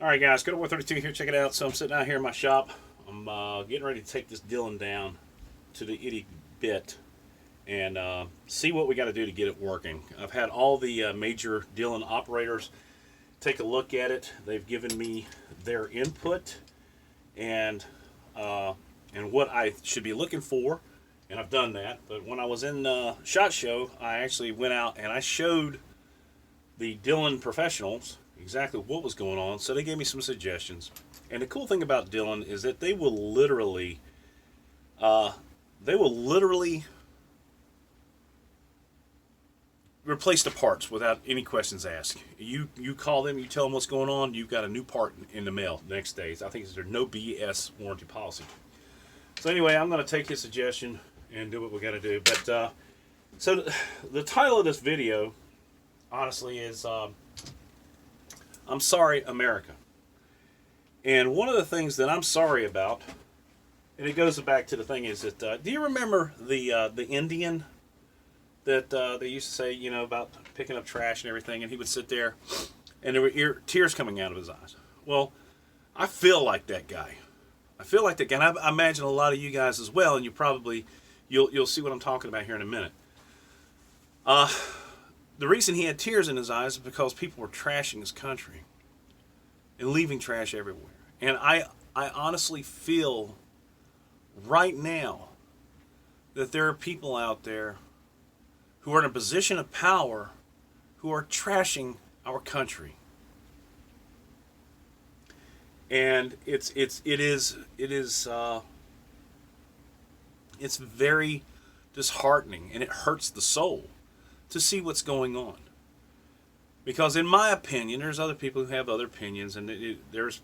All right, guys, Good at War 32 here. Check it out. So I'm sitting out here in my shop. I'm getting ready to take this Dylan down to the itty bit and see what we got to do to get it working. I've had all the major Dylan operators take a look at it. They've given me their input and what I should be looking for, and I've done that. But when I was in SHOT Show, I actually went out and I showed the Dylan professionals exactly what was going on, so they gave me some suggestions. And the cool thing about Dylan is that they will literally replace the parts without any questions asked. You call them, you tell them what's going on, you've got a new part in the mail the next day. I think it's their no BS warranty policy. So anyway, I'm going to take his suggestion and do what we got to do. But so the title of this video, honestly, is I'm Sorry, America. And one of the things that I'm sorry about, and it goes back to the thing, is that do you remember the Indian that they used to say, about picking up trash and everything, and he would sit there and there were tears coming out of his eyes? Well, I feel like that guy. I feel like that guy, and I imagine a lot of you guys as well, and you'll see what I'm talking about here in a minute. The reason he had tears in his eyes is because people were trashing his country and leaving trash everywhere. And I honestly feel right now that there are people out there who are in a position of power who are trashing our country. And it's very disheartening, and it hurts the soul to see what's going on. Because in my opinion, there's other people who have other opinions, and there's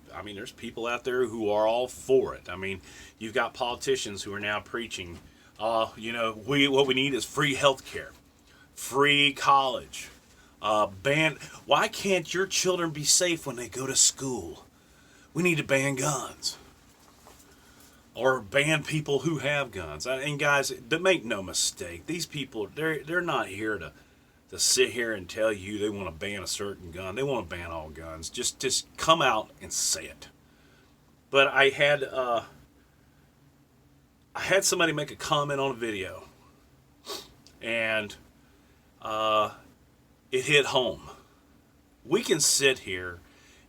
people out there who are all for it. I mean, you've got politicians who are now preaching, what we need is free health care, free college, why can't your children be safe when they go to school? We need to ban guns. Or ban people who have guns. And guys, make no mistake, these people, they're not here to sit here and tell you they want to ban a certain gun. They want to ban all guns. Just come out and say it. But I had somebody make a comment on a video, and it hit home. We can sit here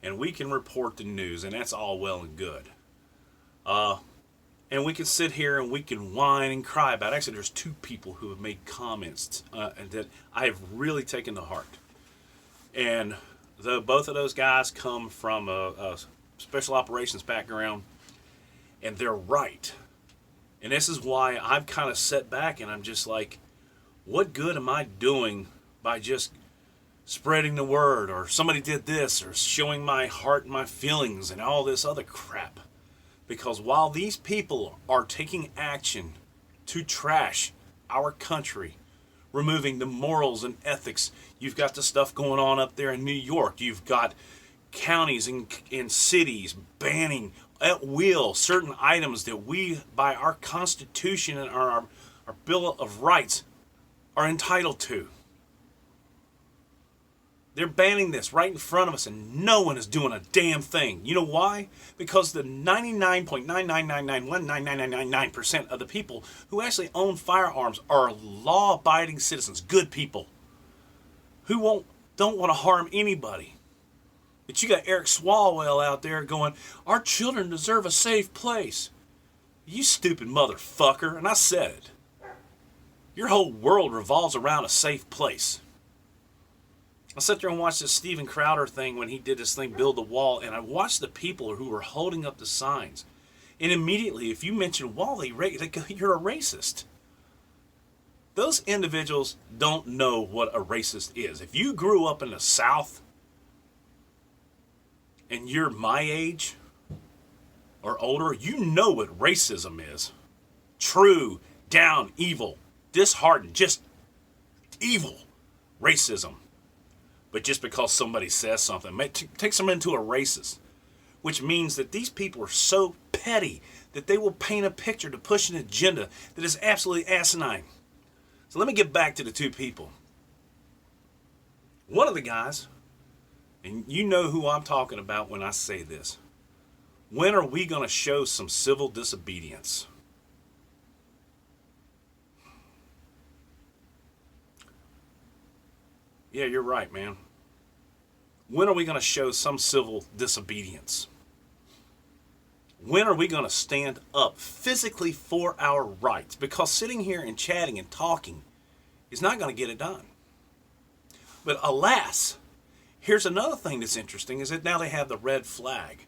and we can report the news, and that's all well and good. And we can sit here and we can whine and cry about it. Actually, there's two people who have made comments that I have really taken to heart. And both of those guys come from a special operations background, and they're right. And this is why I've kind of sat back and I'm just like, what good am I doing by just spreading the word, or somebody did this, or showing my heart and my feelings and all this other crap? Because while these people are taking action to trash our country, removing the morals and ethics, you've got the stuff going on up there in New York. You've got counties and cities banning at will certain items that we, by our Constitution and our Bill of Rights, are entitled to. They're banning this right in front of us, and no one is doing a damn thing. You know why? Because the 99.999919999% of the people who actually own firearms are law-abiding citizens, good people, who don't want to harm anybody. But you got Eric Swalwell out there going, our children deserve a safe place. You stupid motherfucker, and I said it. Your whole world revolves around a safe place. I sat there and watched this Steven Crowder thing when he did this thing, Build the Wall, and I watched the people who were holding up the signs. And immediately, if you mention wall, they go, you're a racist. Those individuals don't know what a racist is. If you grew up in the South and you're my age or older, you know what racism is. True, down, evil, disheartened, just evil racism. But just because somebody says something takes them into a racist, which means that these people are so petty that they will paint a picture to push an agenda that is absolutely asinine. So let me get back to the two people. One of the guys And you know who I'm talking about when I say this. When are we going to show some civil disobedience? Yeah, you're right, man. When are we going to show some civil disobedience? When are we going to stand up physically for our rights? Because sitting here and chatting and talking is not going to get it done. But alas, here's another thing that's interesting is that now they have the red flag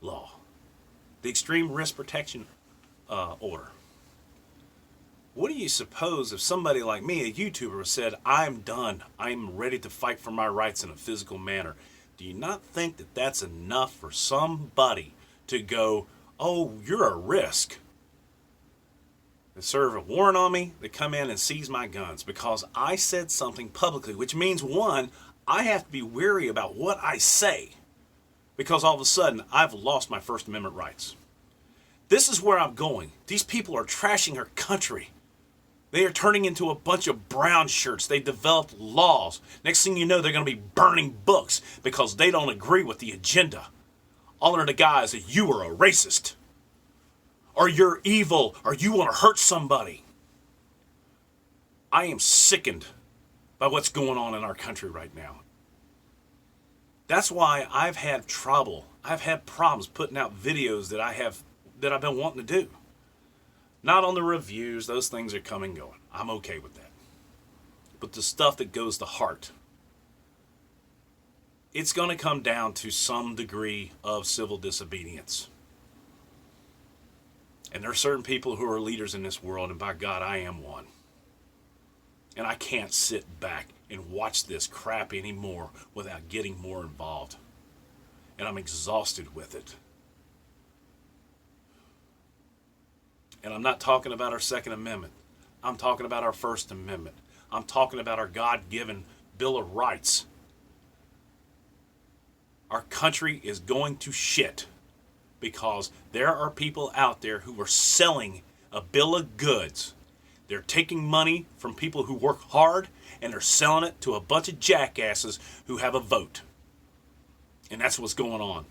law, the extreme risk protection order. What do you suppose if somebody like me, a YouTuber, said, I'm done, I'm ready to fight for my rights in a physical manner? Do you not think that that's enough for somebody to go, oh, you're a risk? They serve a warrant on me, they come in and seize my guns because I said something publicly, which means, one, I have to be wary about what I say because all of a sudden I've lost my First Amendment rights. This is where I'm going. These people are trashing our country. They are turning into a bunch of brown shirts. They developed laws. Next thing you know, they're going to be burning books because they don't agree with the agenda. All under the guise that you are a racist, or you're evil, or you want to hurt somebody. I am sickened by what's going on in our country right now. That's why I've had trouble. I've had problems putting out videos that I've been wanting to do. Not on the reviews, those things are coming and going. I'm okay with that. But the stuff that goes to heart, it's going to come down to some degree of civil disobedience. And there are certain people who are leaders in this world, and by God, I am one. And I can't sit back and watch this crap anymore without getting more involved. And I'm exhausted with it. And I'm not talking about our Second Amendment. I'm talking about our First Amendment. I'm talking about our God-given Bill of Rights. Our country is going to shit because there are people out there who are selling a bill of goods. They're taking money from people who work hard and they're selling it to a bunch of jackasses who have a vote. And that's what's going on.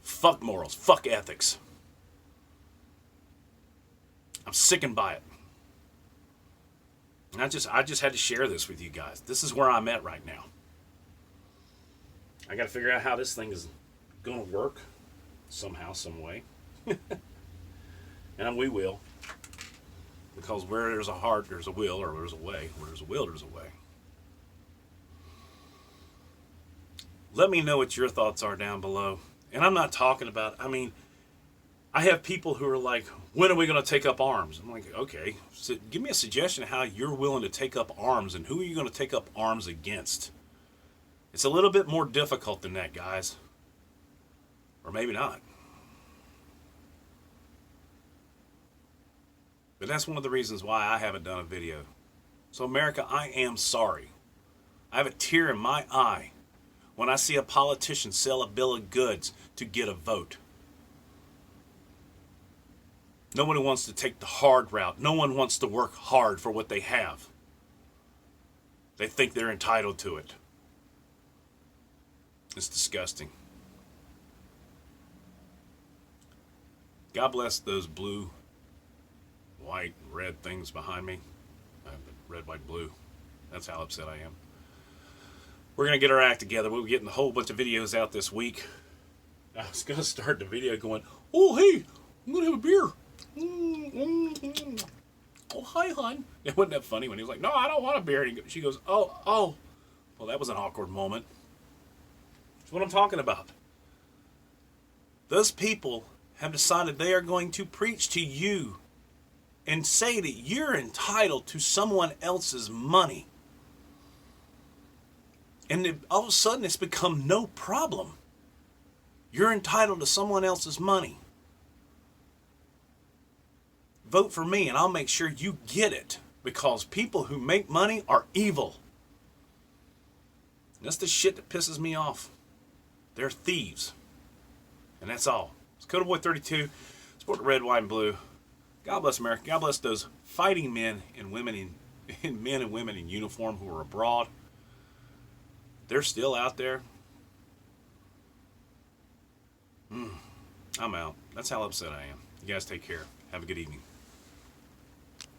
Fuck morals. Fuck ethics. I'm sickened by it. And I just had to share this with you guys. This is where I'm at right now. I got to figure out how this thing is going to work somehow, some way. And we will. Because where there's a heart, there's a will, or there's a way. Where there's a will, there's a way. Let me know what your thoughts are down below. And I'm not talking about, I have people who are like, when are we going to take up arms? I'm like, okay, so give me a suggestion of how you're willing to take up arms and who are you going to take up arms against? It's a little bit more difficult than that, guys. Or maybe not. But that's one of the reasons why I haven't done a video. So America, I am sorry. I have a tear in my eye when I see a politician sell a bill of goods to get a vote. Nobody wants to take the hard route. No one wants to work hard for what they have. They think they're entitled to it. It's disgusting. God bless those blue, white, red things behind me. Red, white, blue. That's how upset I am. We're going to get our act together. We'll be getting a whole bunch of videos out this week. I was going to start the video going, oh, hey, I'm going to have a beer. Oh, hi, hon. It wasn't that funny when he was like, no, I don't want a beer. And she goes, oh. Well, that was an awkward moment. That's what I'm talking about. Those people have decided they are going to preach to you and say that you're entitled to someone else's money. And all of a sudden it's become no problem. You're entitled to someone else's money. Vote for me and I'll make sure you get it. Because people who make money are evil. And that's the shit that pisses me off. They're thieves. And that's all. It's Coda Boy 32. Support the red, white, and blue. God bless America. God bless those fighting men and women in men and women in uniform who are abroad. they're still out there. I'm out. That's how upset I am. You guys take care. Have a good evening.